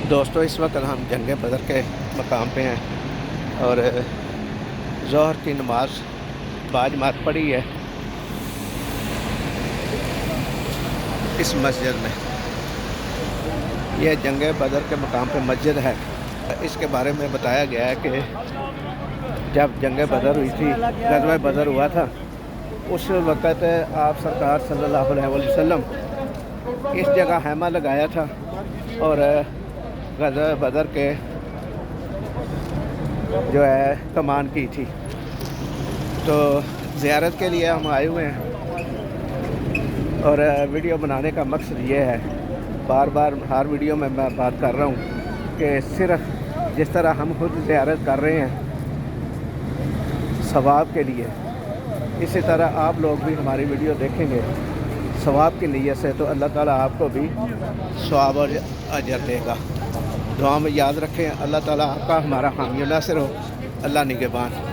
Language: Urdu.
دوستو اس وقت ہم جنگ بدر کے مقام پہ ہیں اور ظہر کی نماز باجماعت پڑھی ہے اس مسجد میں۔ یہ جنگ بدر کے مقام پہ مسجد ہے۔ اس کے بارے میں بتایا گیا ہے کہ جب جنگ بدر ہوئی تھی، غزوہ بدر ہوا تھا، اس وقت آپ سرکار صلی اللہ علیہ وسلم اس جگہ خیمہ لگایا تھا اور غزوہ بدر کے جو ہے کمان کی تھی۔ تو زیارت کے لیے ہم آئے ہوئے ہیں اور ویڈیو بنانے کا مقصد یہ ہے، بار بار ہر ویڈیو میں بات کر رہا ہوں کہ صرف جس طرح ہم خود زیارت کر رہے ہیں ثواب کے لیے، اسی طرح آپ لوگ بھی ہماری ویڈیو دیکھیں گے ثواب کی نیت سے، تو اللہ تعالیٰ آپ کو بھی ثواب اور اجر دے گا۔ دعا میں یاد رکھیں، اللہ تعالیٰ آپ کا ہمارا حامی و ناصر ہو۔ اللہ نگہبان۔